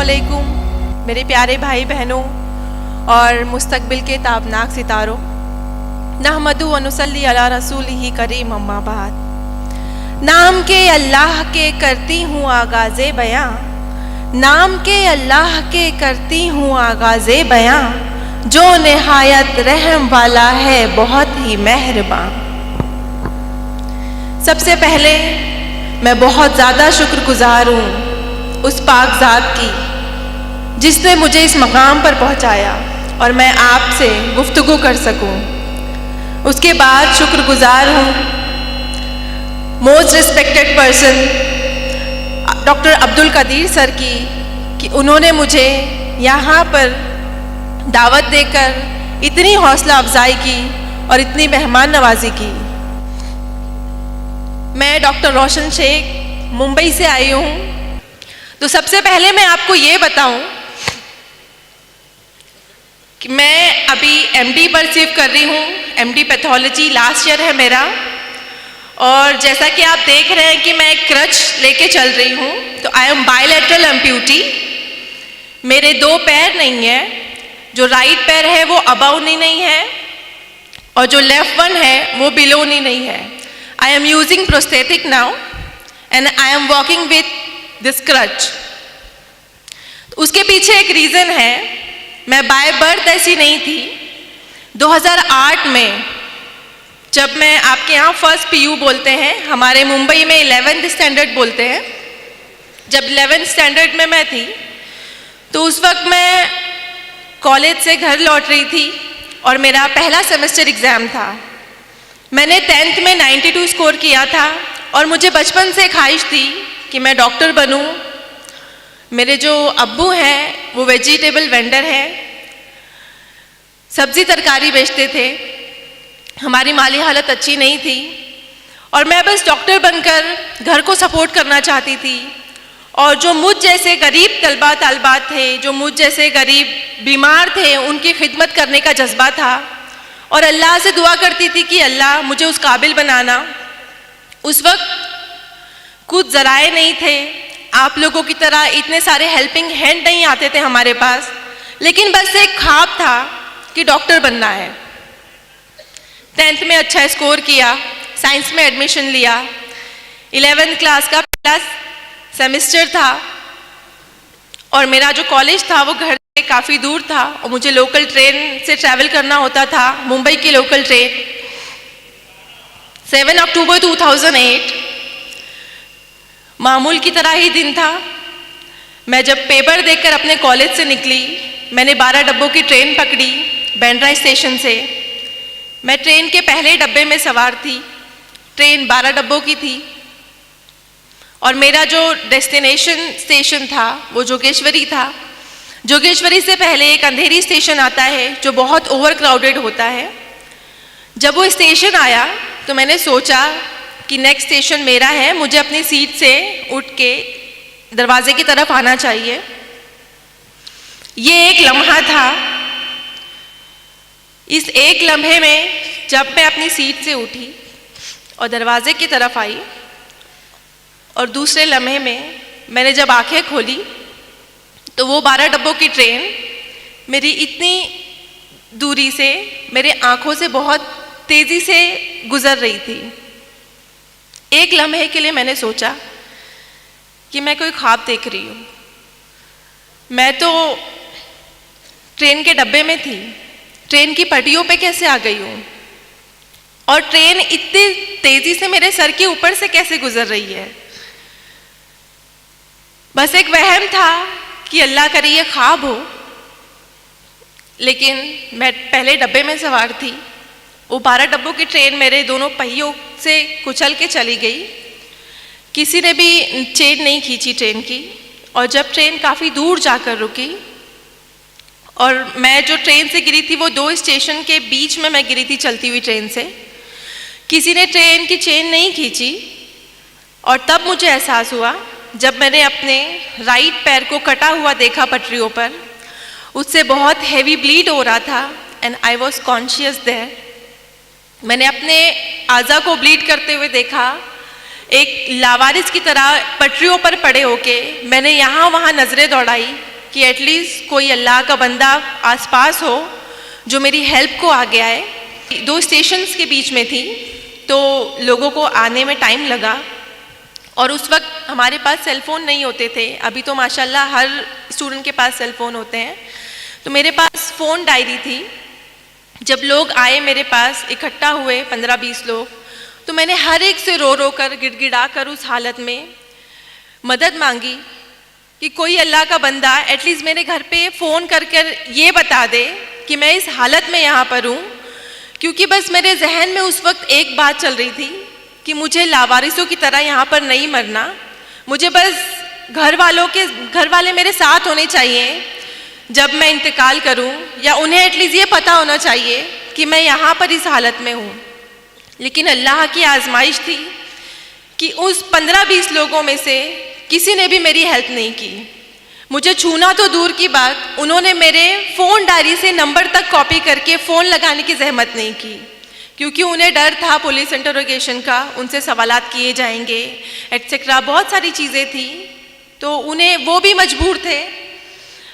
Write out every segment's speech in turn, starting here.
अस्सलामुअलैकुम मेरे प्यारे भाई बहनों और मुस्तकबिल के ताबनाक सितारों। नहमदु व नुसल्ली अला रसूलिही करीम अम्मा बाद। नाम के अल्लाह के करती हूँ आगाज़े बयां, नाम के अल्लाह के करती हूँ आगाज़े बयां, जो निहायत रहम वाला है बहुत ही मेहरबान। सबसे पहले मैं बहुत ज़्यादा शुक्रगुजार हूँ उस पाक ज़ात की जिसने मुझे इस मकाम पर पहुँचाया और मैं आपसे गुफ्तगू कर सकूँ। उसके बाद शुक्रगुजार हूँ most respected person doctor Abdul Qadeer sir की कि उन्होंने मुझे यहाँ पर दावत देकर इतनी हौसला अफजाई की और इतनी मेहमान नवाजी की। मैं डॉक्टर रोशन शेख मुंबई से आई हूँ। तो सबसे पहले मैं आपको ये बताऊं कि मैं अभी एमडी परसीव कर रही हूँ। एमडी पैथोलॉजी लास्ट ईयर है मेरा, और जैसा कि आप देख रहे हैं कि मैं क्रच लेके चल रही हूँ। तो आई एम बायलैटरल एम्प्यूटी। मेरे दो पैर नहीं है, जो राइट पैर है वो अबव नी नहीं है और जो लेफ्ट वन है वो बिलो नी नहीं है। I am using prosthetic now and I am walking with this crutch. उसके पीछे एक रीज़न है, मैं बाय बर्थ ऐसी नहीं थी। 2008 में जब मैं आपके यहाँ फर्स्ट पीयू बोलते हैं, हमारे मुंबई में 11th स्टैंडर्ड बोलते हैं, जब 11th स्टैंडर्ड में मैं थी तो उस वक्त मैं कॉलेज से घर लौट रही थी और मेरा पहला सेमेस्टर एग्ज़ाम था। मैंने 10th में 92 स्कोर किया था और मुझे बचपन से ख्वाहिश थी कि मैं डॉक्टर बनूं। मेरे जो अब्बू हैं वो वेजिटेबल वेंडर हैं, सब्ज़ी तरकारी बेचते थे। हमारी माली हालत अच्छी नहीं थी और मैं बस डॉक्टर बनकर घर को सपोर्ट करना चाहती थी। और जो मुझ जैसे गरीब तलबा तालबात थे, जो मुझ जैसे गरीब बीमार थे, उनकी खिदमत करने का जज्बा था और अल्लाह से दुआ करती थी कि अल्लाह मुझे उस काबिल बनाना। उस वक्त कुछ ज़राए नहीं थे, आप लोगों की तरह इतने सारे हेल्पिंग हैंड नहीं आते थे हमारे पास, लेकिन बस एक ख्वाब था कि डॉक्टर बनना है। 10th में अच्छा स्कोर किया, साइंस में एडमिशन लिया। 11th क्लास का पहला सेमेस्टर था और मेरा जो कॉलेज था वो घर से काफ़ी दूर था और मुझे लोकल ट्रेन से ट्रैवल करना होता था, मुंबई की लोकल ट्रेन। 7 अक्टूबर 2008 मामूल की तरह ही दिन था। मैं जब पेपर देखकर अपने कॉलेज से निकली, मैंने 12 डब्बों की ट्रेन पकड़ी बैंड्रा स्टेशन से। मैं ट्रेन के पहले डब्बे में सवार थी। ट्रेन 12 डब्बों की थी और मेरा जो डेस्टिनेशन स्टेशन था वो जोगेश्वरी था। जोगेश्वरी से पहले एक अंधेरी स्टेशन आता है जो बहुत ओवर क्राउडेड होता है। जब वो स्टेशन आया तो मैंने सोचा कि नेक्स्ट स्टेशन मेरा है, मुझे अपनी सीट से उठ के दरवाजे की तरफ आना चाहिए। ये एक लम्हा था। इस एक लम्हे में जब मैं अपनी सीट से उठी और दरवाजे की तरफ आई और दूसरे लम्हे में मैंने जब आंखें खोली तो वो 12 डब्बों की ट्रेन मेरी इतनी दूरी से, मेरे आंखों से बहुत तेज़ी से गुजर रही थी। एक लम्हे के लिए मैंने सोचा कि मैं कोई ख्वाब देख रही हूँ। मैं तो ट्रेन के डब्बे में थी, ट्रेन की पटरियों पे कैसे आ गई हूँ और ट्रेन इतनी तेज़ी से मेरे सर के ऊपर से कैसे गुजर रही है। बस एक वहम था कि अल्लाह करे ये ख्वाब हो, लेकिन मैं पहले डब्बे में सवार थी। वो 12 डब्बों की ट्रेन मेरे दोनों पहियों से कुचल के चली गई। किसी ने भी चेन नहीं खींची ट्रेन की। और जब ट्रेन काफ़ी दूर जाकर रुकी और मैं जो ट्रेन से गिरी थी वो 2 स्टेशन के बीच में मैं गिरी थी चलती हुई ट्रेन से। किसी ने ट्रेन की चेन नहीं खींची और तब मुझे एहसास हुआ जब मैंने अपने राइट पैर को कटा हुआ देखा पटरियों पर। उससे बहुत हैवी ब्लीड हो रहा था and I was conscious there. मैंने अपने आज़ा को ब्लीड करते हुए देखा। एक लावारिस की तरह पटरियों पर पड़े होके मैंने यहाँ वहाँ नज़रें दौड़ाई कि एटलीस्ट कोई अल्लाह का बंदा आसपास हो जो मेरी हेल्प को आगे आए। 2 स्टेशंस के बीच में थी, तो लोगों को आने में टाइम लगा और उस वक्त हमारे पास सेलफ़ोन नहीं होते थे। अभी तो माशाल्लाह हर स्टूडेंट के पास सेलफ़ोन होते हैं। तो मेरे पास फ़ोन डायरी थी। जब लोग आए मेरे पास, इकट्ठा हुए 15-20 लोग, तो मैंने हर एक से रो रो कर, गिड़गिड़ा कर उस हालत में मदद मांगी कि कोई अल्लाह का बंदा एटलीस्ट मेरे घर पे फ़ोन कर कर ये बता दे कि मैं इस हालत में यहाँ पर हूँ। क्योंकि बस मेरे जहन में उस वक्त एक बात चल रही थी कि मुझे लावारिसों की तरह यहाँ पर नहीं मरना, मुझे बस घर वाले मेरे साथ होने चाहिए जब मैं इंतकाल करूं, या उन्हें एटलीस्ट ये पता होना चाहिए कि मैं यहाँ पर इस हालत में हूँ। लेकिन अल्लाह की आजमाइश थी कि उस 15-20 लोगों में से किसी ने भी मेरी हेल्प नहीं की। मुझे छूना तो दूर की बात, उन्होंने मेरे फ़ोन डायरी से नंबर तक कॉपी करके फ़ोन लगाने की जहमत नहीं की, क्योंकि उन्हें डर था पुलिस इंटरोगेशन का, उनसे सवालात किए जाएंगे एटसेट्रा, बहुत सारी चीज़ें थी। तो उन्हें वो भी मजबूर थे।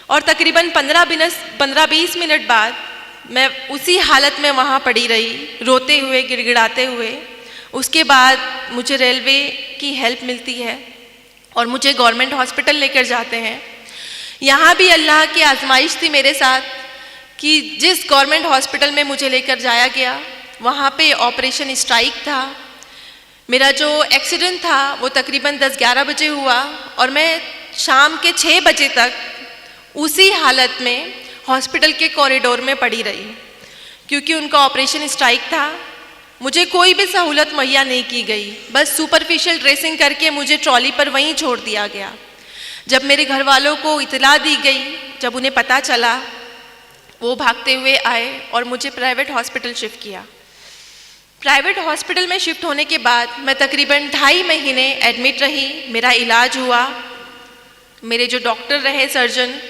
और तकरीबन 15-20 मिनट बाद मैं उसी हालत में वहाँ पड़ी रही, रोते हुए, गिड़गिड़ाते हुए। उसके बाद मुझे रेलवे की हेल्प मिलती है और मुझे गवर्नमेंट हॉस्पिटल लेकर जाते हैं। यहाँ भी अल्लाह की आजमाइश थी मेरे साथ कि जिस गवर्नमेंट हॉस्पिटल में मुझे लेकर जाया गया, वहाँ पे ऑपरेशन स्ट्राइक था। मेरा जो एक्सीडेंट था वो तकरीबन 10-11 बजे हुआ और मैं शाम के 6 बजे तक उसी हालत में हॉस्पिटल के कॉरिडोर में पड़ी रही, क्योंकि उनका ऑपरेशन स्ट्राइक था। मुझे कोई भी सहूलत मुहैया नहीं की गई, बस सुपरफिशियल ड्रेसिंग करके मुझे ट्रॉली पर वहीं छोड़ दिया गया। जब मेरे घर वालों को इतला दी गई, जब उन्हें पता चला, वो भागते हुए आए और मुझे प्राइवेट हॉस्पिटल शिफ्ट किया। प्राइवेट हॉस्पिटल में शिफ्ट होने के बाद मैं तकरीबन 2.5 महीने एडमिट रही। मेरा इलाज हुआ। मेरे जो डॉक्टर रहे, सर्जन,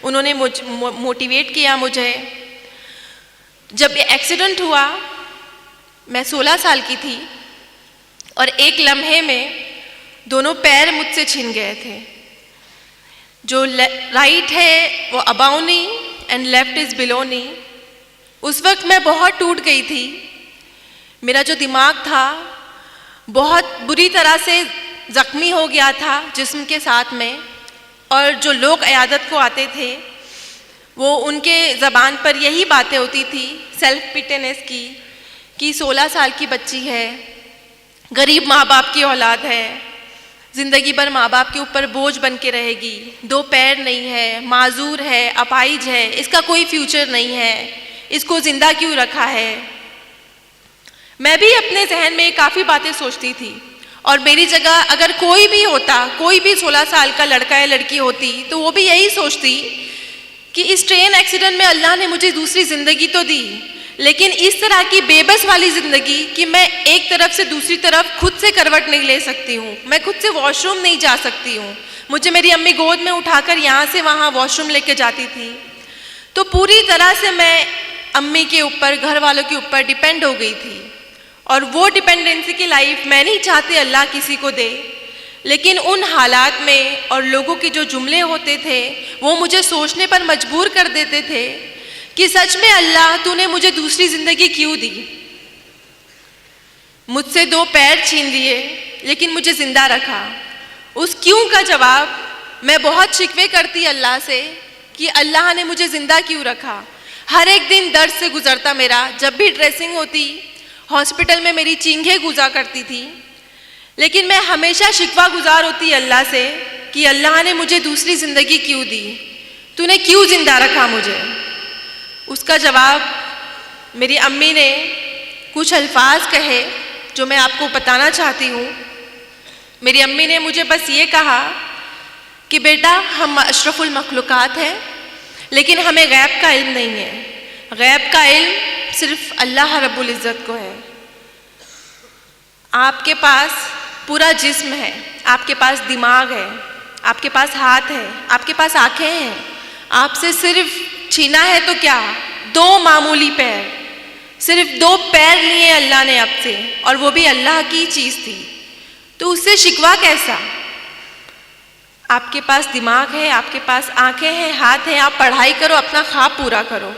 उन्होंने मोटिवेट किया मुझे। जब एक्सीडेंट हुआ, मैं 16 साल की थी और एक लम्हे में दोनों पैर मुझसे छिन गए थे। जो राइट है वो above knee and left is below knee. उस वक्त मैं बहुत टूट गई थी। मेरा जो दिमाग था बहुत बुरी तरह से ज़ख्मी हो गया था जिस्म के साथ में, और जो लोग इयादत को आते थे वो उनके ज़बान पर यही बातें होती थी सेल्फ पिटेनेस की, कि 16 साल की बच्ची है, गरीब माँ बाप की औलाद है, ज़िंदगी भर माँ बाप के ऊपर बोझ बन के रहेगी, 2 पैर नहीं है, माजूर है, अपाहिज है, इसका कोई फ्यूचर नहीं है, इसको ज़िंदा क्यों रखा है। मैं भी अपने जहन में काफ़ी बातें सोचती थी, और मेरी जगह अगर कोई भी होता, कोई भी 16 साल का लड़का या लड़की होती, तो वो भी यही सोचती कि इस ट्रेन एक्सीडेंट में अल्लाह ने मुझे दूसरी ज़िंदगी तो दी, लेकिन इस तरह की बेबस वाली ज़िंदगी कि मैं एक तरफ से दूसरी तरफ खुद से करवट नहीं ले सकती हूँ, मैं खुद से वॉशरूम नहीं जा सकती हूँ, मुझे मेरी अम्मी गोद में उठाकर यहाँ से वहाँ वॉशरूम लेके जाती थी। तो पूरी तरह से मैं अम्मी के ऊपर, घर वालों के ऊपर डिपेंड हो गई थी, और वो डिपेंडेंसी की लाइफ मैं नहीं चाहती अल्लाह किसी को दे। लेकिन उन हालात में और लोगों के जो जुमले होते थे वो मुझे सोचने पर मजबूर कर देते थे कि सच में अल्लाह तूने मुझे दूसरी ज़िंदगी क्यों दी। मुझसे 2 पैर छीन लिए लेकिन मुझे ज़िंदा रखा। उस क्यों का जवाब मैं बहुत शिकवे करती अल्लाह से कि अल्लाह ने मुझे ज़िंदा क्यों रखा। हर एक दिन दर्द से गुजरता मेरा। जब भी ड्रेसिंग होती, हॉस्पिटल में मेरी चींघें गुजा करती थी, लेकिन मैं हमेशा शिकवा गुजार होती अल्लाह से कि अल्लाह ने मुझे दूसरी ज़िंदगी क्यों दी, तूने क्यों ज़िंदा रखा मुझे। उसका जवाब मेरी अम्मी ने कुछ अल्फाज कहे जो मैं आपको बताना चाहती हूँ। मेरी अम्मी ने मुझे बस ये कहा कि बेटा, हम अशरफुल मखलूक़ात हैं, लेकिन हमें गैब का इल्म नहीं है। गैब का इल्म सिर्फ अल्लाह रब्बुल इज़्ज़त को है। आपके पास पूरा जिस्म है, आपके पास दिमाग है, आपके पास हाथ है, आपके पास आँखें हैं, आपसे सिर्फ छीना है तो क्या, 2 मामूली पैर, सिर्फ 2 पैर लिए अल्लाह ने आपसे, और वो भी अल्लाह की चीज़ थी, तो उससे शिकवा कैसा। आपके पास दिमाग है, आपके पास आंखें हैं, हाथ हैं, आप पढ़ाई करो, अपना ख्वाब पूरा करो।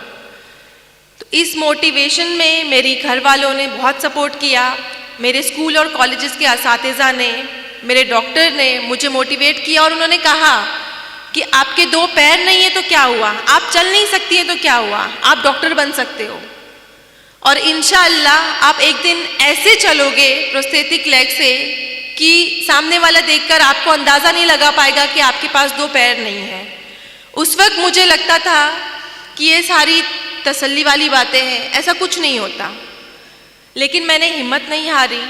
तो इस मोटिवेशन में मेरी घर वालों ने बहुत सपोर्ट किया, मेरे स्कूल और कॉलेजेस के असातिज़ा ने, मेरे डॉक्टर ने मुझे मोटिवेट किया और उन्होंने कहा कि आपके 2 पैर नहीं है तो क्या हुआ, आप चल नहीं सकती हैं तो क्या हुआ, आप डॉक्टर बन सकते हो और इंशाअल्लाह आप एक दिन ऐसे चलोगे प्रोस्थेटिक लेग से कि सामने वाला देखकर आपको अंदाज़ा नहीं लगा पाएगा कि आपके पास 2 पैर नहीं है। उस वक्त मुझे लगता था कि ये सारी तसल्ली वाली बातें हैं, ऐसा कुछ नहीं होता, लेकिन मैंने हिम्मत नहीं हारी।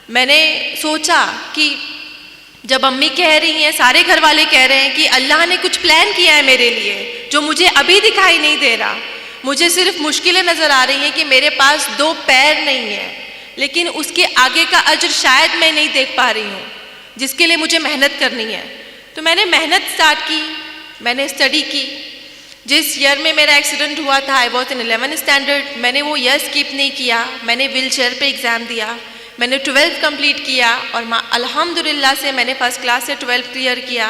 मैंने सोचा कि जब अम्मी कह रही हैं, सारे घर वाले कह रहे हैं कि अल्लाह ने कुछ प्लान किया है मेरे लिए जो मुझे अभी दिखाई नहीं दे रहा, मुझे सिर्फ मुश्किलें नज़र आ रही हैं कि मेरे पास 2 पैर नहीं है, लेकिन उसके आगे का अजर शायद मैं नहीं देख पा रही हूँ जिसके लिए मुझे मेहनत करनी है। तो मैंने मेहनत स्टार्ट की, मैंने स्टडी की। जिस ईयर में मेरा एक्सीडेंट हुआ था, I was in 11th standard, मैंने वो ईयर स्किप नहीं किया, मैंने व्हील चेयर पर एग्ज़ाम दिया, मैंने 12th कंप्लीट किया और अल्हम्दुलिल्लाह से मैंने फर्स्ट क्लास से 12th क्लियर किया।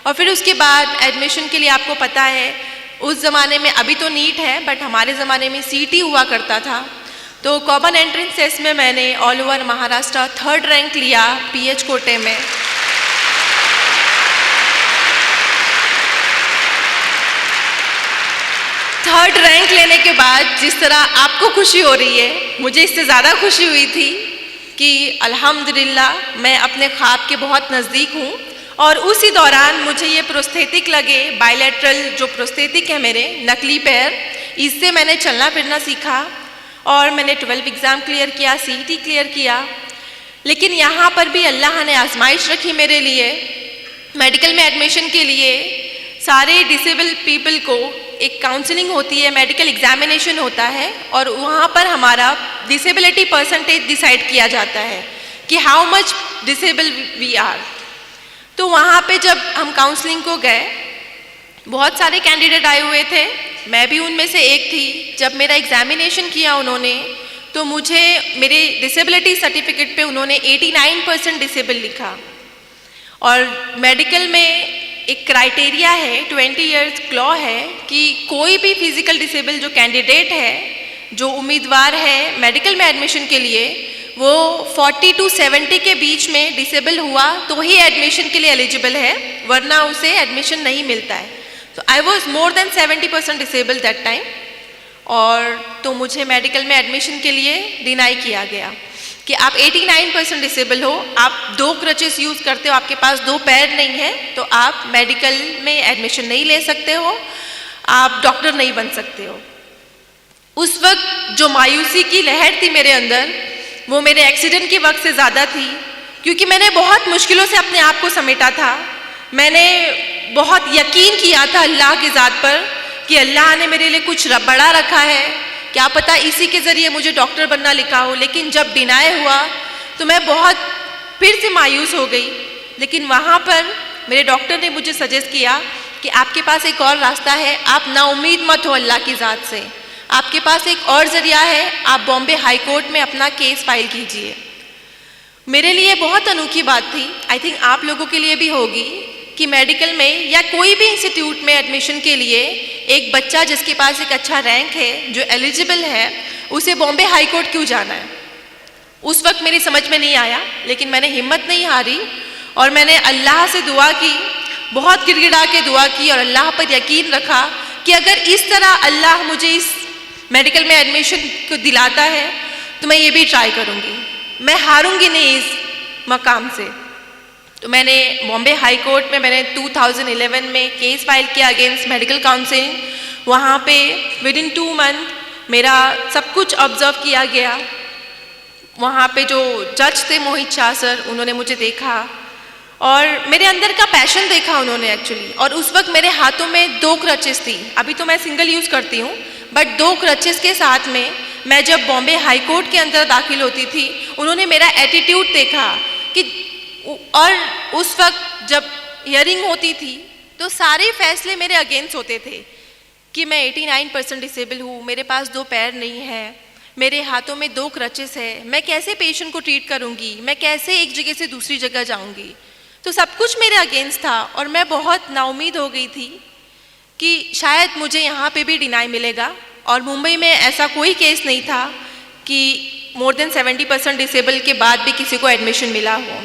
और फिर उसके बाद एडमिशन के लिए आपको पता है उस ज़माने में, अभी तो नीट है बट हमारे ज़माने में सीटी हुआ करता था, तो कॉमन एंट्रेंस टेस्ट में मैंने all over Maharashtra 3rd rank लिया पीएच कोटे में। थर्ड रैंक लेने के बाद जिस तरह आपको खुशी हो रही है, मुझे इससे ज़्यादा खुशी हुई थी कि अल्हम्दुलिल्लाह मैं अपने ख्वाब के बहुत नज़दीक हूँ। और उसी दौरान मुझे ये प्रोस्थेटिक लगे, बायलैटरल जो प्रोस्थेटिक है मेरे नकली पैर, इससे मैंने चलना फिरना सीखा और मैंने 12th एग्ज़ाम क्लियर किया, सीईटी क्लियर किया। लेकिन यहाँ पर भी अल्लाह ने आजमाइश रखी मेरे लिए। मेडिकल में एडमिशन के लिए सारे डिसेबल पीपल को एक काउंसलिंग होती है, मेडिकल एग्जामिनेशन होता है और वहाँ पर हमारा डिसेबिलिटी परसेंटेज डिसाइड किया जाता है कि how much disable we are. तो वहाँ पे जब हम काउंसलिंग को गए, बहुत सारे कैंडिडेट आए हुए थे, मैं भी उनमें से एक थी। जब मेरा एग्जामिनेशन किया उन्होंने, तो मुझे मेरे डिसेबिलिटी सर्टिफिकेट पे उन्होंने 89% डिसेबल लिखा। और मेडिकल में एक क्राइटेरिया है, 20 इयर्स लॉ है कि कोई भी फिजिकल डिसेबल जो कैंडिडेट है, जो उम्मीदवार है मेडिकल में एडमिशन के लिए, वो 40 to 70 के बीच में डिसेबल हुआ तो ही एडमिशन के लिए एलिजिबल है, वरना उसे एडमिशन नहीं मिलता है। तो I was more than 70% disable that time, और तो मुझे मेडिकल में एडमिशन के लिए डिनाई किया गया कि आप 89% डिसेबल हो, आप 2 क्रचेस यूज़ करते हो, आपके पास 2 पैर नहीं है, तो आप मेडिकल में एडमिशन नहीं ले सकते हो, आप डॉक्टर नहीं बन सकते हो। उस वक्त जो मायूसी की लहर थी मेरे अंदर, वो मेरे एक्सीडेंट के वक्त से ज़्यादा थी, क्योंकि मैंने बहुत मुश्किलों से अपने आप को समेटा था। मैंने बहुत यकीन किया था अल्लाह की ज़ात पर कि अल्लाह ने मेरे लिए कुछ बड़ा रखा है, क्या पता इसी के ज़रिए मुझे डॉक्टर बनना लिखा हो। लेकिन जब डिनाई हुआ तो मैं बहुत फिर से मायूस हो गई। लेकिन वहाँ पर मेरे डॉक्टर ने मुझे सजेस्ट किया कि आपके पास एक और रास्ता है, आप नाउम्मीद मत हो अल्लाह की ज़ात से, आपके पास एक और ज़रिया है, आप बॉम्बे हाई कोर्ट में अपना केस फाइल कीजिए। मेरे लिए बहुत अनोखी बात थी, आई थिंक आप लोगों के लिए भी होगी, कि मेडिकल में या कोई भी इंस्टीट्यूट में एडमिशन के लिए एक बच्चा जिसके पास एक अच्छा रैंक है, जो एलिजिबल है, उसे बॉम्बे हाई कोर्ट क्यों जाना है। उस वक्त मेरी समझ में नहीं आया, लेकिन मैंने हिम्मत नहीं हारी और मैंने अल्लाह से दुआ की, बहुत गिड़गिड़ा के दुआ की और अल्लाह पर यकीन रखा कि अगर इस तरह अल्लाह मुझे इस मेडिकल में एडमिशन को दिलाता है तो मैं ये भी ट्राई करूँगी, मैं हारूंगी नहीं इस मकाम से। तो मैंने बॉम्बे हाई कोर्ट में मैंने 2011 में केस फाइल किया अगेंस्ट मेडिकल काउंसिलिंग। वहाँ पे विदिन 2 मंथ मेरा सब कुछ ऑब्जर्व किया गया। वहाँ पे जो जज थे मोहित शाह सर, उन्होंने मुझे देखा और मेरे अंदर का पैशन देखा उन्होंने एक्चुअली। और उस वक्त मेरे हाथों में 2 क्रचेस थी, अभी तो मैं सिंगल यूज़ करती हूँ, बट 2 क्रचेस के साथ में मैं जब बॉम्बे हाई कोर्ट के अंदर दाखिल होती थी, उन्होंने मेरा एटीट्यूड देखा कि, और उस वक्त जब हियरिंग होती थी तो सारे फैसले मेरे अगेंस्ट होते थे कि मैं 89% डिसेबल हूँ, मेरे पास 2 पैर नहीं है, मेरे हाथों में 2 क्रचेस है, मैं कैसे पेशेंट को ट्रीट करूँगी, मैं कैसे एक जगह से दूसरी जगह जाऊँगी। तो सब कुछ मेरे अगेंस्ट था और मैं बहुत नाउमीद हो गई थी कि शायद मुझे यहाँ पे भी डिनाई मिलेगा। और मुंबई में ऐसा कोई केस नहीं था कि मोर देन 70% डिसेबल के बाद भी किसी को एडमिशन मिला हो।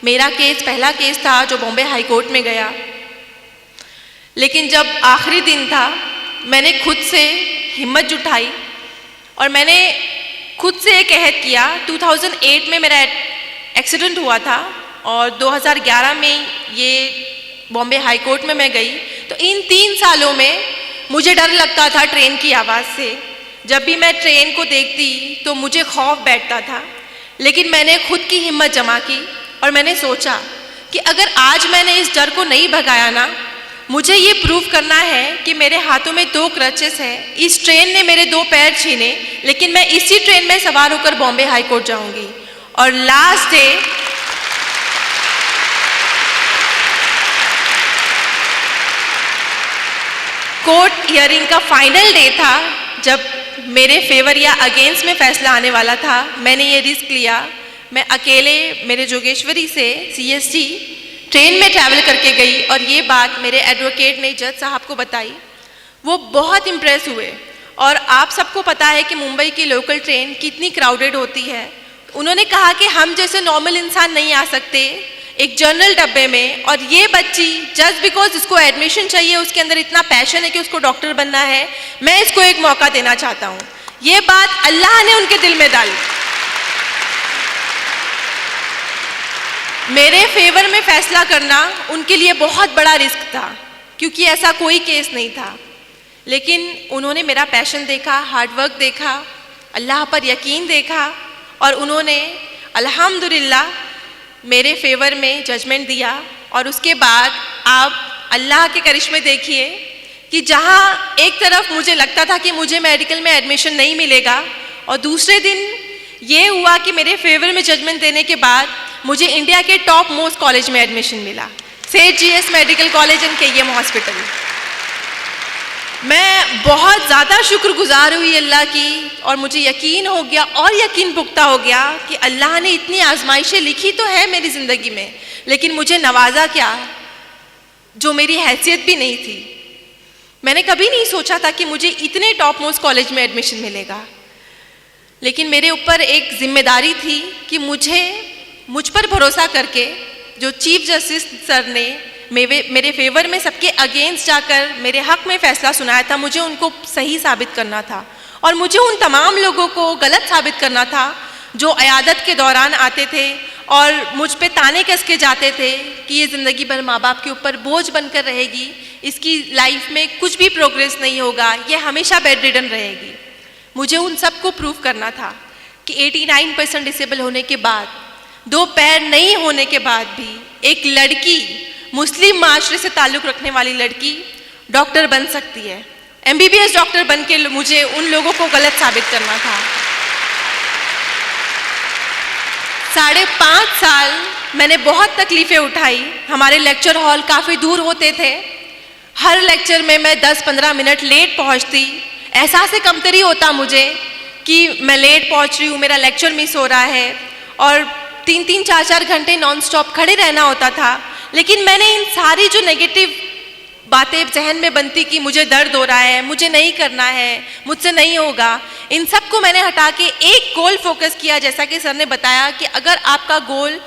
मेरा केस पहला केस था जो बॉम्बे हाई कोर्ट में गया। लेकिन जब आखिरी दिन था, मैंने खुद से हिम्मत जुटाई और मैंने खुद से एक अहद किया। 2008 में मेरा एक्सीडेंट हुआ था और 2011 में ये बॉम्बे हाई कोर्ट में मैं गई। तो इन 3 सालों में मुझे डर लगता था ट्रेन की आवाज़ से। जब भी मैं ट्रेन को देखती तो मुझे खौफ बैठता था। लेकिन मैंने खुद की हिम्मत जमा की और मैंने सोचा कि अगर आज मैंने इस डर को नहीं भगाया ना, मुझे ये प्रूव करना है कि मेरे हाथों में 2 क्रचेस हैं। इस ट्रेन ने मेरे 2 पैर छीने, लेकिन मैं इसी ट्रेन में सवार होकर बॉम्बे हाई कोर्ट जाऊंगी। और लास्ट डे कोर्ट हियरिंग का फाइनल डे था, जब मेरे फेवर या अगेंस्ट में फैसला आने वाला था। मैंने ये रिस्क लिया। मैं अकेले मेरे जोगेश्वरी से CST ट्रेन में ट्रैवल करके गई और ये बात मेरे एडवोकेट ने जज साहब को बताई। वो बहुत इम्प्रेस हुए। और आप सबको पता है कि मुंबई की लोकल ट्रेन कितनी क्राउडेड होती है। उन्होंने कहा कि हम जैसे नॉर्मल इंसान नहीं आ सकते एक जनरल डब्बे में, और ये बच्ची जस्ट बिकॉज इसको एडमिशन चाहिए, उसके अंदर इतना पैशन है कि उसको डॉक्टर बनना है, मैं इसको एक मौका देना चाहता हूँ। ये बात अल्लाह ने उनके दिल में डाली। मेरे फेवर में फैसला करना उनके लिए बहुत बड़ा रिस्क था, क्योंकि ऐसा कोई केस नहीं था। लेकिन उन्होंने मेरा पैशन देखा, हार्डवर्क देखा, अल्लाह पर यकीन देखा, और उन्होंने अल्हम्दुलिल्लाह मेरे फेवर में जजमेंट दिया। और उसके बाद आप अल्लाह के करिश्मे देखिए कि जहाँ एक तरफ मुझे लगता था कि मुझे मेडिकल में एडमिशन नहीं मिलेगा, और दूसरे दिन ये हुआ कि मेरे फेवर में जजमेंट देने के बाद मुझे इंडिया के टॉप मोस्ट कॉलेज में एडमिशन मिला, सेठ GS medical college and KEM hospital. मैं बहुत ज़्यादा शुक्रगुजार हुई अल्लाह की, और मुझे यकीन हो गया और यकीन पुख्ता हो गया कि अल्लाह ने इतनी आजमाइशें लिखी तो है मेरी ज़िंदगी में, लेकिन मुझे नवाजा क्या जो मेरी हैसियत भी नहीं थी। मैंने कभी नहीं सोचा था कि मुझे इतने टॉप मोस्ट कॉलेज में एडमिशन मिलेगा, लेकिन मेरे ऊपर एक जिम्मेदारी थी कि मुझ पर भरोसा करके जो चीफ जस्टिस सर ने मेरे फेवर में सबके अगेंस्ट जाकर मेरे हक में फैसला सुनाया था, मुझे उनको सही साबित करना था। और मुझे उन तमाम लोगों को गलत साबित करना था जो अयादत के दौरान आते थे और मुझ पे ताने कस के जाते थे कि ये ज़िंदगी भर माँ बाप के ऊपर बोझ बनकर रहेगी, इसकी लाइफ में कुछ भी प्रोग्रेस नहीं होगा, ये हमेशा बेड रिडन रहेगी। मुझे उन सबको प्रूव करना था कि 89% डिसेबल होने के बाद, 2 पैर नहीं होने के बाद भी एक लड़की, मुस्लिम माशरे से ताल्लुक़ रखने वाली लड़की डॉक्टर बन सकती है। MBBS डॉक्टर बन के मुझे उन लोगों को गलत साबित करना था। 5.5 साल मैंने बहुत तकलीफ़ें उठाई। हमारे लेक्चर हॉल काफ़ी दूर होते थे। हर लेक्चर में मैं 10-15 मिनट लेट पहुंचती। एहसास कमतरी होता मुझे कि मैं लेट पहुंच रही हूँ, मेरा लेक्चर मिस हो रहा है, और 3-3, 4-4 घंटे नॉन स्टॉप खड़े रहना होता था। लेकिन मैंने इन सारी जो नेगेटिव बातें जहन में बनती कि मुझे दर्द हो रहा है, मुझे नहीं करना है, मुझसे नहीं होगा, इन सब को मैंने हटा के एक गोल फोकस किया। जैसा कि सर ने बताया कि अगर आपका गोल,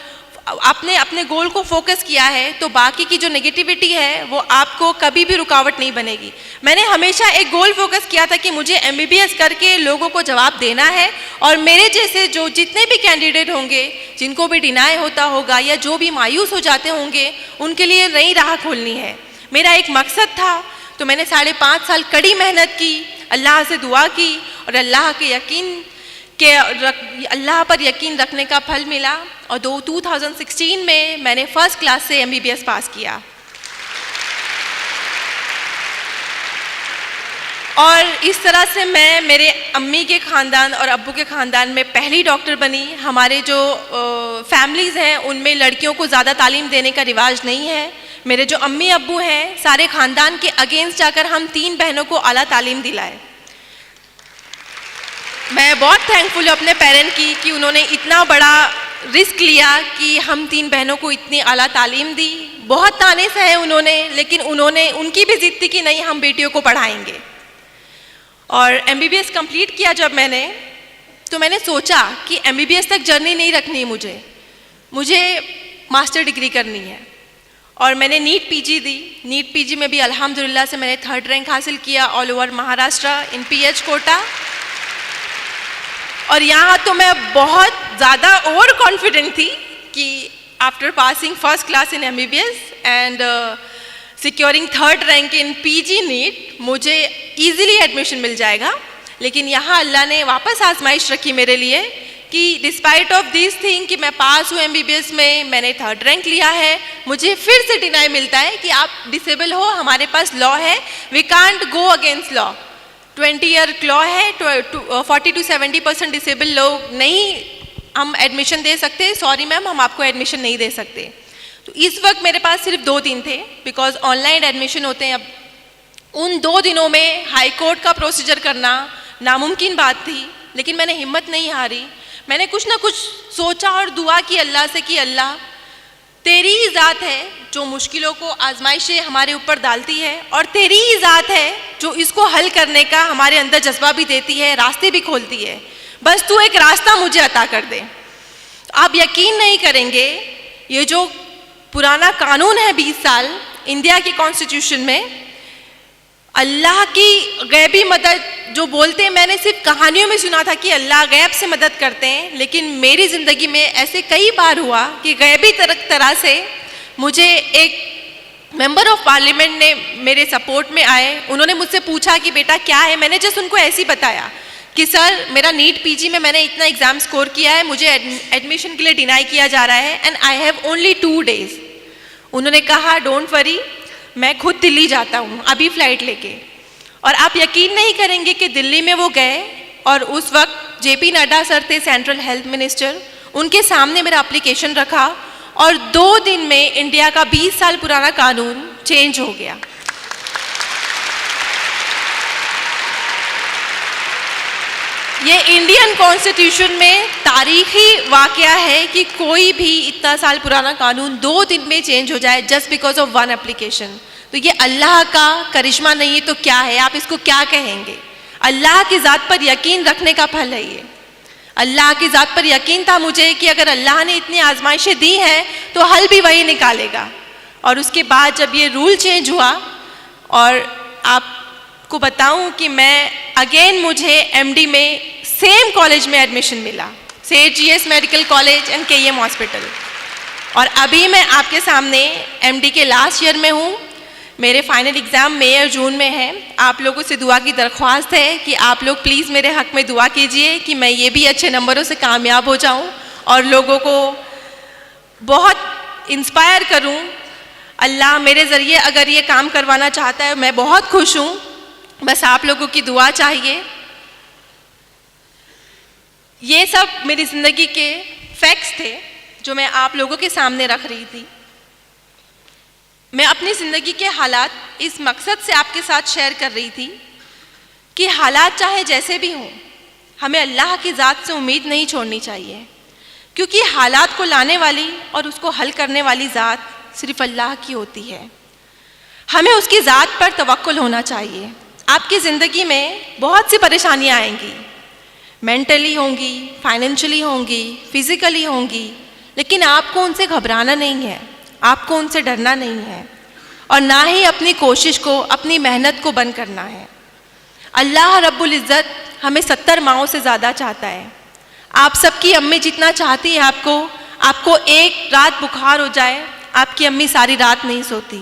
आपने अपने गोल को फोकस किया है तो बाकी की जो नेगेटिविटी है वो आपको कभी भी रुकावट नहीं बनेगी। मैंने हमेशा एक गोल फोकस किया था कि मुझे MBBS करके लोगों को जवाब देना है, और मेरे जैसे जो जितने भी कैंडिडेट होंगे, जिनको भी डिनाई होता होगा या जो भी मायूस हो जाते होंगे, उनके लिए नई राह खोलनी है। मेरा एक मकसद था। तो मैंने 5.5 साल कड़ी मेहनत की, अल्लाह से दुआ की, और अल्लाह पर यकीन रखने का फल मिला। और 2016 में मैंने फर्स्ट क्लास से MBBS पास किया। और इस तरह से मैं मेरे अम्मी के ख़ानदान और अब्बू के ख़ानदान में पहली डॉक्टर बनी। हमारे जो फैमिलीज़ हैं उनमें लड़कियों को ज़्यादा तालीम देने का रिवाज नहीं है। मेरे जो अम्मी अब्बू हैं, सारे ख़ानदान के अगेंस्ट जाकर हम 3 बहनों को आला तालीम दिलाए। मैं बहुत थैंकफुल हूँ अपने पेरेंट की कि उन्होंने इतना बड़ा रिस्क लिया कि हम 3 बहनों को इतनी आला तालीम दी, बहुत ताने सहे उन्होंने, लेकिन उन्होंने उनकी भी जिद थी कि नहीं हम बेटियों को पढ़ाएंगे। और MBBS कंप्लीट किया जब मैंने, तो मैंने सोचा कि MBBS तक जर्नी नहीं रखनी मुझे मास्टर डिग्री करनी है। और मैंने नीट PG दी। नीट PG में भी अल्हम्दुलिल्लाह से मैंने 3rd रैंक हासिल किया ऑल ओवर महाराष्ट्र इन PH कोटा। और यहाँ तो मैं बहुत ज़्यादा ओवर कॉन्फिडेंट थी कि after passing first class in MBBS and securing 3rd rank in PG NEET मुझे ईजिली एडमिशन मिल जाएगा। लेकिन यहाँ अल्लाह ने वापस आजमाइश रखी मेरे लिए कि डिस्पाइट ऑफ दिस थिंग कि मैं पास हूँ MBBS में, मैंने 3rd रैंक लिया है, मुझे फिर से डिनाई मिलता है कि आप डिसेबल हो, हमारे पास लॉ है, we can't go against law. 20 year law है, 40 to 70% डिसेबल लोग नहीं हम एडमिशन दे सकते, सॉरी मैम हम आपको एडमिशन नहीं दे सकते। तो इस वक्त मेरे पास सिर्फ 2 दिन थे, बिकॉज ऑनलाइन एडमिशन होते हैं। अब उन 2 दिनों में हाई कोर्ट का प्रोसीजर करना नामुमकिन बात थी, लेकिन मैंने हिम्मत नहीं हारी। मैंने कुछ ना कुछ सोचा और दुआ की अल्लाह से कि अल्लाह तेरी ही ज़ात है जो मुश्किलों को आजमाइशें हमारे ऊपर डालती है, और तेरी ही ज़ात है जो इसको हल करने का हमारे अंदर जज्बा भी देती है, रास्ते भी खोलती है। बस तू एक रास्ता मुझे अता कर दे। आप यकीन नहीं करेंगे, ये जो पुराना कानून है 20 साल इंडिया की कॉन्स्टिट्यूशन में, अल्लाह की गैबी मदद जो बोलते हैं, मैंने सिर्फ कहानियों में सुना था कि अल्लाह गैब से मदद करते हैं, लेकिन मेरी ज़िंदगी में ऐसे कई बार हुआ कि गैबी तरह से मुझे एक मेंबर ऑफ पार्लियामेंट ने मेरे सपोर्ट में आए। उन्होंने मुझसे पूछा कि बेटा क्या है, मैंने जस्ट उनको ऐसे ही बताया कि सर मेरा नीट PG में मैंने इतना एग्ज़ाम स्कोर किया है, मुझे एडमिशन के लिए डिनाई किया जा रहा है and I have only 2 days। उन्होंने कहा डोंट वरी, मैं खुद दिल्ली जाता हूँ अभी फ़्लाइट लेके। और आप यकीन नहीं करेंगे कि दिल्ली में वो गए और उस वक्त JP नड्डा सर थे सेंट्रल हेल्थ मिनिस्टर, उनके सामने मेरा एप्लीकेशन रखा और 2 दिन में इंडिया का 20 साल पुराना कानून चेंज हो गया। ये इंडियन कॉन्स्टिट्यूशन में तारीखी वाकया है कि कोई भी इतना साल पुराना कानून 2 दिन में चेंज हो जाए जस्ट बिकॉज ऑफ 1 एप्लीकेशन। तो ये अल्लाह का करिश्मा नहीं है तो क्या है, आप इसको क्या कहेंगे? अल्लाह की ज़ात पर यकीन रखने का फल है ये। अल्लाह की ज़ात पर यकीन था मुझे कि अगर अल्लाह ने इतनी आजमाइशें दी हैं तो हल भी वही निकालेगा। और उसके बाद जब ये रूल चेंज हुआ, और आपको बताऊं कि मैं अगेन मुझे MD में सेम कॉलेज में एडमिशन मिला, सेठ GS medical college and KEM hospital. और अभी मैं आपके सामने MD के लास्ट ईयर में हूँ। मेरे फाइनल एग्ज़ाम मई और जून में है। आप लोगों से दुआ की दरख्वास्त है कि आप लोग प्लीज़ मेरे हक़ में दुआ कीजिए कि मैं ये भी अच्छे नंबरों से कामयाब हो जाऊँ और लोगों को बहुत इंस्पायर करूँ। अल्लाह मेरे ज़रिए अगर ये काम करवाना चाहता है, मैं बहुत खुश हूँ, बस आप लोगों की दुआ चाहिए। ये सब मेरी ज़िंदगी के फैक्ट्स थे जो मैं आप लोगों के सामने रख रही थी। मैं अपनी ज़िंदगी के हालात इस मकसद से आपके साथ शेयर कर रही थी कि हालात चाहे जैसे भी हों, हमें अल्लाह की ज़ात से उम्मीद नहीं छोड़नी चाहिए, क्योंकि हालात को लाने वाली और उसको हल करने वाली ज़ात सिर्फ अल्लाह की होती है। हमें उसकी ज़ात पर तवक्कुल होना चाहिए। आपकी ज़िंदगी में बहुत सी परेशानियाँ आएंगी, मेंटली होंगी, फाइनेंशियली होंगी, फिज़िकली होंगी, लेकिन आपको उनसे घबराना नहीं है, आपको उनसे डरना नहीं है, और ना ही अपनी कोशिश को, अपनी मेहनत को बंद करना है। अल्लाह रब्बुल इज़्ज़त हमें 70 माओं से ज़्यादा चाहता है। आप सबकी अम्मी जितना चाहती है आपको एक रात बुखार हो जाए, आपकी अम्मी सारी रात नहीं सोती।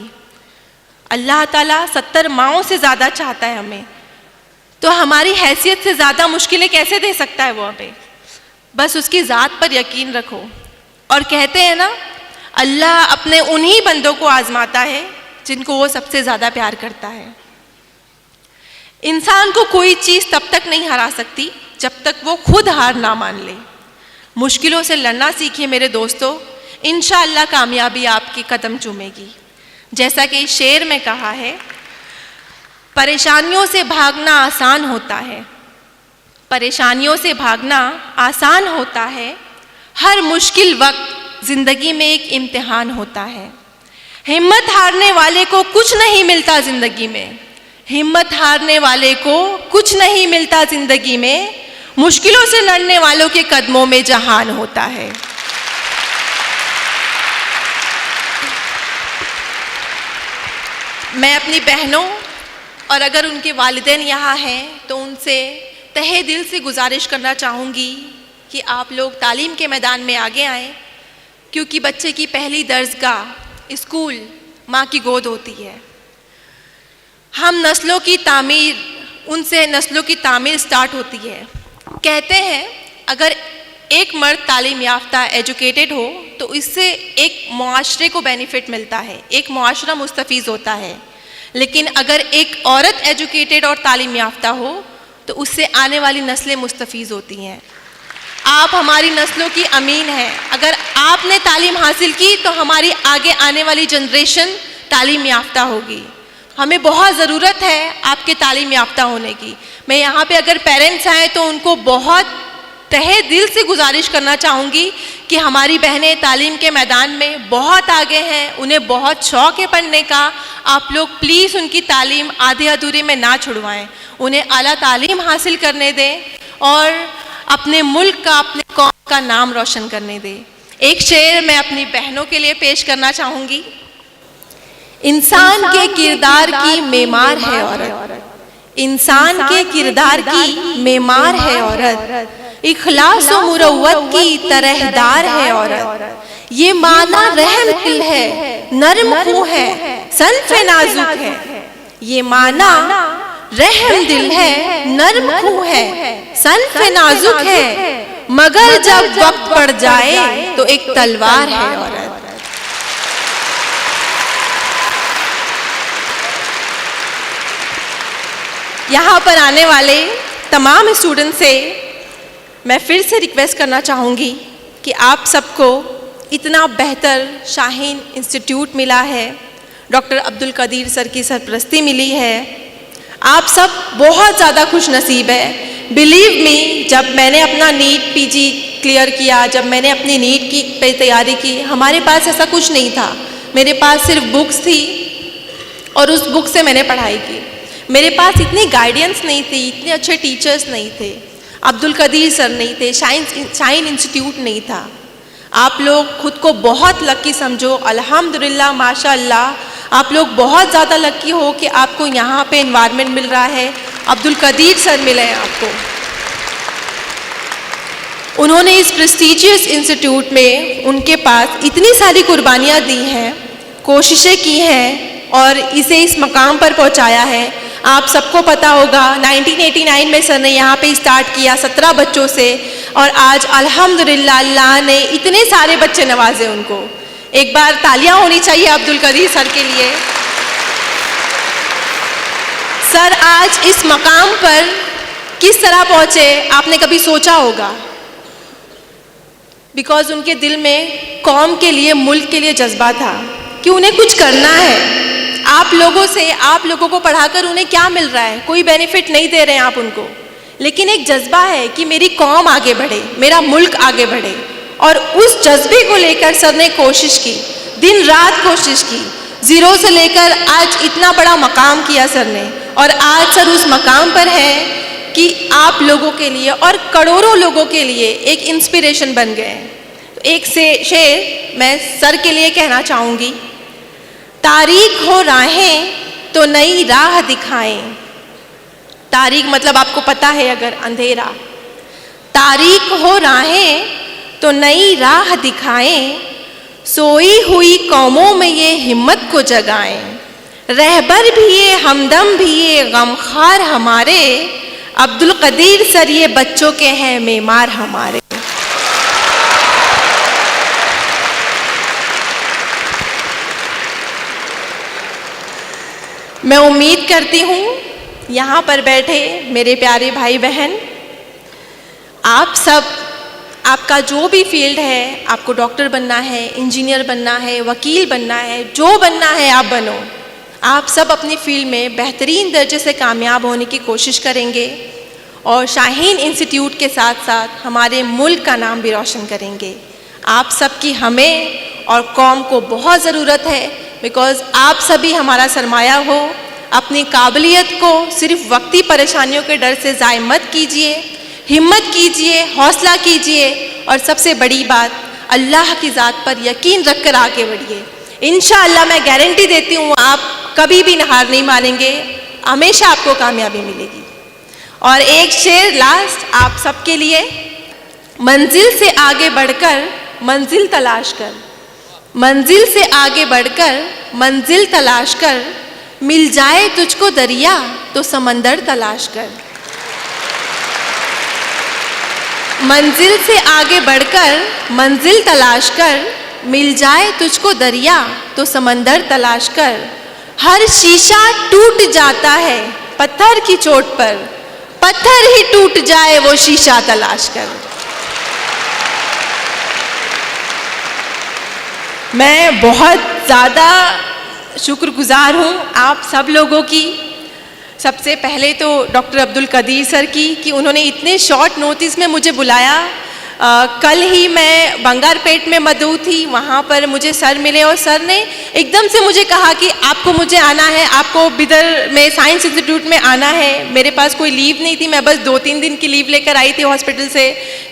अल्लाह ताला 70 माओं से ज़्यादा चाहता है हमें, तो हमारी हैसियत से ज़्यादा मुश्किलें कैसे दे सकता है वो हमें? बस उसकी ज़ात पर यकीन रखो। और कहते हैं ना, अल्लाह अपने उन्हीं बंदों को आजमाता है जिनको वो सबसे ज़्यादा प्यार करता है। इंसान को कोई चीज़ तब तक नहीं हरा सकती जब तक वो खुद हार ना मान ले। मुश्किलों से लड़ना सीखिए मेरे दोस्तों, इंशाअल्लाह कामयाबी आपकी कदम चूमेगी। जैसा कि शेर में कहा है, परेशानियों से भागना आसान होता है, परेशानियों से भागना आसान होता है, हर मुश्किल वक्त ज़िंदगी में एक इम्तिहान होता है। हिम्मत हारने वाले को कुछ नहीं मिलता ज़िंदगी में, हिम्मत हारने वाले को कुछ नहीं मिलता ज़िंदगी में, मुश्किलों से लड़ने वालों के कदमों में जहान होता है। मैं अपनी बहनों और अगर उनके वालिदैन यहाँ हैं तो उनसे तहे दिल से गुजारिश करना चाहूँगी कि आप लोग तालीम के मैदान में आगे आएँ, क्योंकि बच्चे की पहली दर्जगाह स्कूल माँ की गोद होती है। हम नस्लों की तामीर, उनसे नस्लों की तामीर स्टार्ट होती है। कहते हैं अगर एक मर्द तालीम याफ्ता एजुकेटेड हो तो इससे एक मुआशरे को बेनिफिट मिलता है, एक मुआशरा मुस्तफ़ीज़ होता है। लेकिन अगर एक औरत एजुकेटेड और तालीम याफ्ता हो तो उससे आने वाली नस्लें मुस्तफ़ीज़ होती हैं। आप हमारी नस्लों की अमीन हैं। अगर आपने तालीम हासिल की तो हमारी आगे आने वाली जनरेशन तालीम याफ्ता होगी। हमें बहुत ज़रूरत है आपके तालीम याफ्ता होने की। मैं यहाँ पे अगर पेरेंट्स आए तो उनको बहुत तहे दिल से गुजारिश करना चाहूँगी कि हमारी बहनें तालीम के मैदान में बहुत आगे हैं, उन्हें बहुत शौक़ है पढ़ने का। आप लोग प्लीज़ उनकी तालीम आधे अधूरे में ना छुड़वाएं, उन्हें आला तालीम हासिल करने दें और अपने मुल्क का, अपने कौम का नाम रोशन करने दें। एक शेर मैं अपनी बहनों के लिए पेश करना चाहूँगी। इंसान के किरदार की मेमार है औरत, इंसान के किरदार की मेमार है औरत, इखलास और मुरव्वत की तरहदार है औरत। ये माना रहम दिल है, नरम खूं है, सन्फ़े नाजुक है। ये माना रहम दिल है, नरम खूं है, सन्फ़े नाजुक है, मगर जब वक्त पड़ जाए तो एक तलवार है औरत। यहाँ पर आने वाले तमाम स्टूडेंट से मैं फिर से रिक्वेस्ट करना चाहूँगी कि आप सबको इतना बेहतर शाहीन इंस्टीट्यूट मिला है, डॉक्टर अब्दुल कदीर सर की सरपरस्ती मिली है। आप सब बहुत ज़्यादा खुश नसीब है। बिलीव मी, जब मैंने अपना नीट पीजी क्लियर किया, जब मैंने अपनी नीट की पे तैयारी की, हमारे पास ऐसा कुछ नहीं था। मेरे पास सिर्फ बुक्स थी और उस बुक से मैंने पढ़ाई की। मेरे पास इतनी गाइडेंस नहीं थी, इतने अच्छे टीचर्स नहीं थे, अब्दुल कदीर सर नहीं थे, शाहीन इंस्टीट्यूट नहीं था। आप लोग खुद को बहुत लकी समझो, अल्हम्दुलिल्लाह माशाअल्लाह आप लोग बहुत ज़्यादा लकी हो कि आपको यहाँ पे एनवायरनमेंट मिल रहा है। अब्दुल कदीर सर मिले हैं आपको। उन्होंने इस प्रेस्टीजियस इंस्टीट्यूट में उनके पास इतनी सारी कुर्बानियाँ दी हैं, कोशिशें की हैं और इसे इस मकाम पर पहुँचाया है। आप सबको पता होगा 1989 में सर ने यहाँ पे स्टार्ट किया 17 बच्चों से और आज अल्हम्दुलिल्लाह अल्लाह ने इतने सारे बच्चे नवाजे उनको। एक बार तालियां होनी चाहिए अब्दुल कदीर सर के लिए। सर आज इस मकाम पर किस तरह पहुँचे आपने कभी सोचा होगा? बिकॉज उनके दिल में कौम के लिए, मुल्क के लिए जज्बा था कि उन्हें कुछ करना है। आप लोगों से, आप लोगों को पढ़ाकर उन्हें क्या मिल रहा है? कोई बेनिफिट नहीं दे रहे हैं आप उनको, लेकिन एक जज्बा है कि मेरी कौम आगे बढ़े, मेरा मुल्क आगे बढ़े। और उस जज्बे को लेकर सर ने कोशिश की, दिन रात कोशिश की, ज़ीरो से लेकर आज इतना बड़ा मकाम किया सर ने। और आज सर उस मकाम पर है कि आप लोगों के लिए और करोड़ों लोगों के लिए एक इंस्पिरेशन बन गए हैं। तो एक से शेर मैं सर के लिए कहना चाहूँगी। तारीख हो राहें तो नई राह दिखाएं। तारीख मतलब आपको पता है अगर अंधेरा। तारीख हो राहें तो नई राह दिखाएं, सोई हुई कौमों में ये हिम्मत को जगाएं। रहबर भी ये, हमदम भी ये, गमखार हमारे, अब्दुल कदीर सर ये बच्चों के हैं मेमार हमारे। मैं उम्मीद करती हूँ यहाँ पर बैठे मेरे प्यारे भाई बहन, आप सब, आपका जो भी फील्ड है, आपको डॉक्टर बनना है, इंजीनियर बनना है, वकील बनना है, जो बनना है आप बनो। आप सब अपनी फील्ड में बेहतरीन दर्जे से कामयाब होने की कोशिश करेंगे और शाहीन इंस्टीट्यूट के साथ साथ हमारे मुल्क का नाम भी रोशन करेंगे। आप सबकी हमें और कौम को बहुत ज़रूरत है, बिकॉज़ आप सभी हमारा सरमाया हो। अपनी काबिलियत को सिर्फ वक्ती परेशानियों के डर से ज़ाय मत कीजिए, हिम्मत कीजिए, हौसला कीजिए और सबसे बड़ी बात, अल्लाह की ज़ात पर यकीन रख कर आगे बढ़िए। इंशाअल्लाह मैं गारंटी देती हूँ आप कभी भी हार नहीं मानेंगे, हमेशा आपको कामयाबी मिलेगी। और एक शेर लास्ट आप सबके लिए, मंजिल से आगे बढ़कर मंजिल तलाश कर, मंजिल से आगे बढ़कर मंजिल तलाश कर, मिल जाए तुझको दरिया तो समंदर तलाश कर। मंजिल से आगे बढ़कर मंजिल तलाश कर, मिल जाए तुझको दरिया तो समंदर तलाश कर। हर शीशा टूट जाता है पत्थर की चोट पर, पत्थर ही टूट जाए वो शीशा तलाश कर। मैं बहुत ज़्यादा शुक्रगुजार हूँ आप सब लोगों की। सबसे पहले तो डॉक्टर अब्दुल कदीर सर की कि उन्होंने इतने शॉर्ट नोटिस में मुझे बुलाया। कल ही मैं बंगारपेट में मदऊ थी, वहाँ पर मुझे सर मिले और सर ने एकदम से मुझे कहा कि आपको मुझे आना है, आपको बिदर में साइंस इंस्टीट्यूट में आना है। मेरे पास कोई लीव नहीं थी, मैं बस 2-3 दिन की लीव लेकर आई थी हॉस्पिटल से।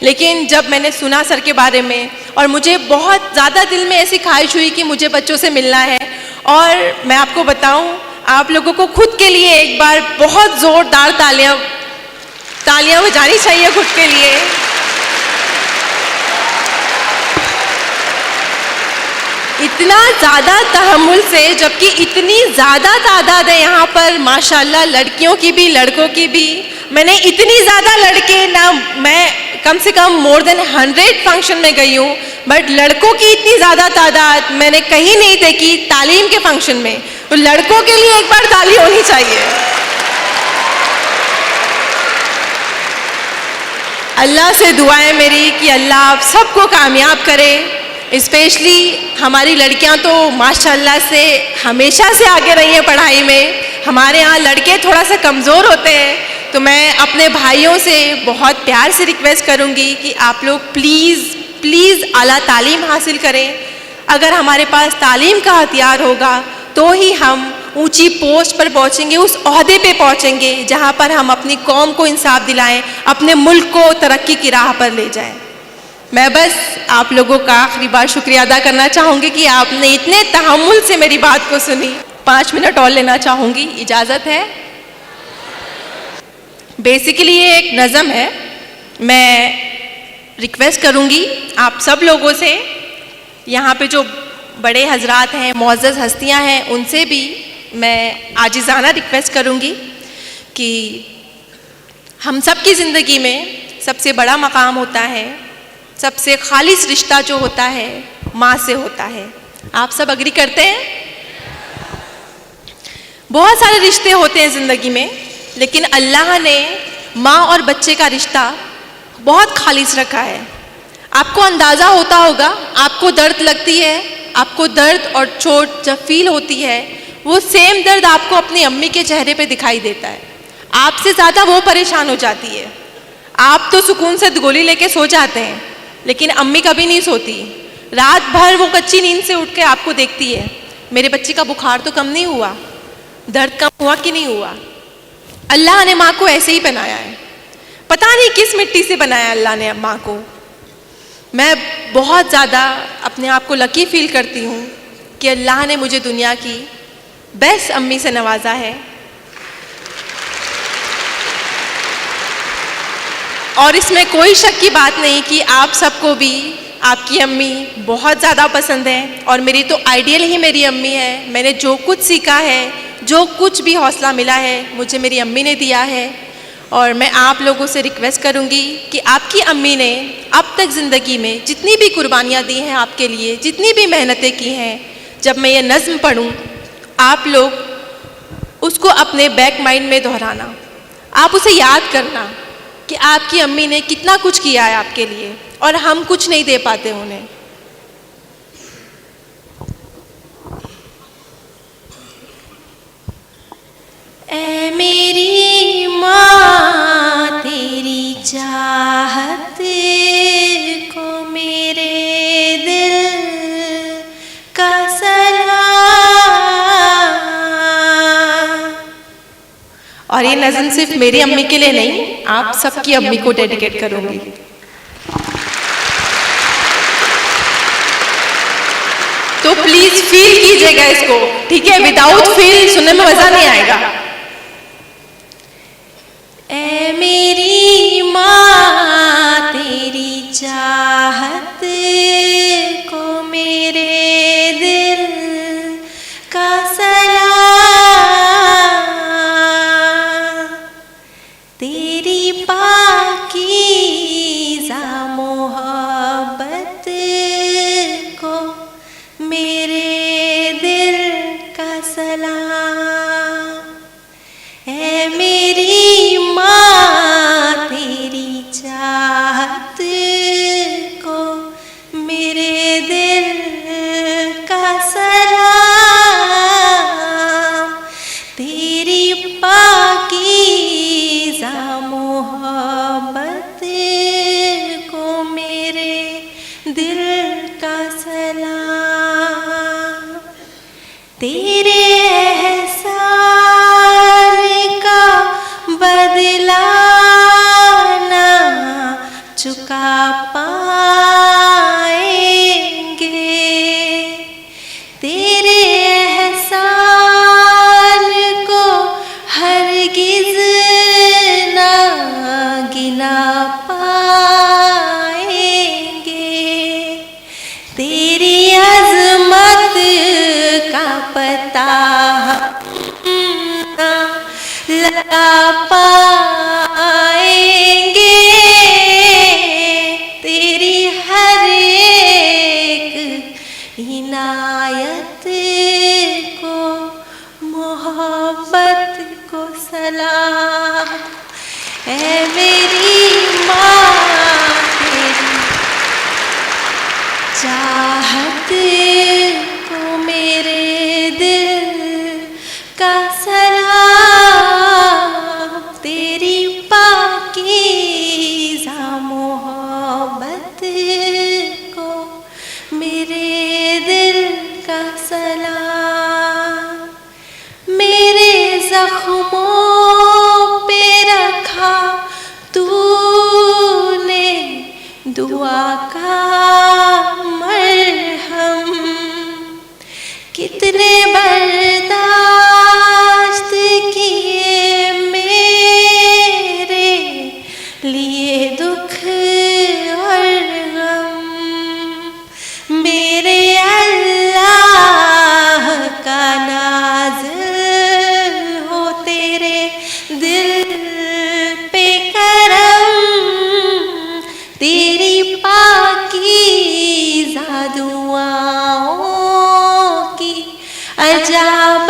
लेकिन जब मैंने सुना सर के बारे में और मुझे बहुत ज़्यादा दिल में ऐसी ख्वाहिश हुई कि मुझे बच्चों से मिलना है। और मैं आपको बताऊं, आप लोगों को खुद के लिए एक बार बहुत ज़ोरदार तालियां बजानी चाहिए खुद के लिए। इतना ज़्यादा तहम्मुल से, जबकि इतनी ज़्यादा तादाद है यहाँ पर माशाल्लाह, लड़कियों की भी लड़कों की भी। मैंने इतनी ज़्यादा लड़के ना, मैं कम से कम मोर देन 100 फंक्शन में गई हूँ, बट लड़कों की इतनी ज़्यादा तादाद मैंने कहीं नहीं देखी तालीम के फंक्शन में। तो लड़कों के लिए एक बार ताली होनी चाहिए। अल्लाह से दुआ है मेरी कि अल्लाह आप सबको कामयाब करे। स्पेशली हमारी लड़कियां तो माशाल्लाह से हमेशा से आगे रही हैं पढ़ाई में। हमारे यहाँ लड़के थोड़ा सा कमज़ोर होते हैं, तो मैं अपने भाइयों से बहुत प्यार से रिक्वेस्ट करूँगी कि आप लोग प्लीज़ आला तालीम हासिल करें। अगर हमारे पास तालीम का हथियार होगा तो ही हम ऊंची पोस्ट पर पहुंचेंगे, उस ओहदे पे पहुंचेंगे जहां पर हम अपनी कौम को इंसाफ दिलाएं, अपने मुल्क को तरक्की की राह पर ले जाएं। मैं बस आप लोगों का आखिरी बार शुक्रिया अदा करना चाहूँगी कि आपने इतने तहम्मुल से मेरी बात को सुनी। 5 मिनट और लेना चाहूँगी, इजाज़त है? बेसिकली ये एक नज़म है। मैं रिक्वेस्ट करूँगी आप सब लोगों से, यहाँ पे जो बड़े हजरात हैं, मुअज़्ज़ज़ हस्तियाँ हैं, उनसे भी मैं आजिज़ाना रिक्वेस्ट करूँगी कि हम सब की ज़िंदगी में सबसे बड़ा मकाम होता है, सबसे खालिस रिश्ता जो होता है माँ से होता है। आप सब अग्री करते हैं? बहुत सारे रिश्ते होते हैं ज़िंदगी में, लेकिन अल्लाह ने माँ और बच्चे का रिश्ता बहुत खालिस रखा है। आपको अंदाज़ा होता होगा, आपको दर्द लगती है, आपको दर्द और चोट जब फील होती है, वो सेम दर्द आपको अपनी अम्मी के चेहरे पे दिखाई देता है। आपसे ज़्यादा वो परेशान हो जाती है। आप तो सुकून से गोली लेके सो जाते हैं, लेकिन अम्मी कभी नहीं सोती। रात भर वो कच्ची नींद से उठ के आपको देखती है, मेरे बच्चे का बुखार तो कम नहीं हुआ, दर्द कम हुआ कि नहीं हुआ। अल्लाह ने माँ को ऐसे ही बनाया है, पता नहीं किस मिट्टी से बनाया अल्लाह ने माँ को। मैं बहुत ज़्यादा अपने आप को लकी फील करती हूँ कि अल्लाह ने मुझे दुनिया की बेस्ट अम्मी से नवाजा है। और इसमें कोई शक की बात नहीं कि आप सबको भी आपकी अम्मी बहुत ज़्यादा पसंद है, और मेरी तो आइडियल ही मेरी अम्मी है। मैंने जो कुछ सीखा है, जो कुछ भी हौसला मिला है, मुझे मेरी अम्मी ने दिया है। और मैं आप लोगों से रिक्वेस्ट करूंगी कि आपकी अम्मी ने अब तक ज़िंदगी में जितनी भी कुर्बानियाँ दी हैं आपके लिए, जितनी भी मेहनतें की हैं, जब मैं ये नज़्म पढ़ूं आप लोग उसको अपने बैक माइंड में दोहराना, आप उसे याद करना कि आपकी अम्मी ने कितना कुछ किया है आपके लिए और हम कुछ नहीं दे पाते उन्हें। ऐ मेरी तेरी चाहत को मेरे और ये नज़म सिर्फ मेरी अम्मी के लिए नहीं, आप सबकी अम्मी को डेडिकेट करूंगी। तो प्लीज फील कीजिएगा इसको, ठीक है? विदाउट फील सुनने में मजा नहीं आएगा। ऐ मेरी माँ तेरी चाहत को मेरे दिल का सलाम, तेरी पाकीज़ा मोहब्बत को मेरे दिल का सलाम। ऐ मेरी माँ तेरी चाहत को मेरे दिल का सलाम, तेरी पाकीज़ा मोहब्बत को मेरे दिल का सलाम। तेरे एहसान का बदला ना चुका पाएंगे, तेरे एहसान को हरगिज़ ना गिना पाएंगे, तेरी अज़मत का पता ना लगा पाएंगे, तेरी हर एक इनायत को मोहब्बत को सलाम। ऐ मेरी माँ तेरी चाहत को मेरे दिल का सलाम, तेरी पाकीज़ा मोहब्बत को मेरे दिल का सलाम। मेरे ज़ख्मों पे रखा तूने दुआ का मरहम, कितने बर्दाश्त किए मेरे लिए दुख और गम, मेरे अल्लाह का नाज़िल हो तेरे दिल पे करम, तेरी पाकीज़ा दुआओं की अजाब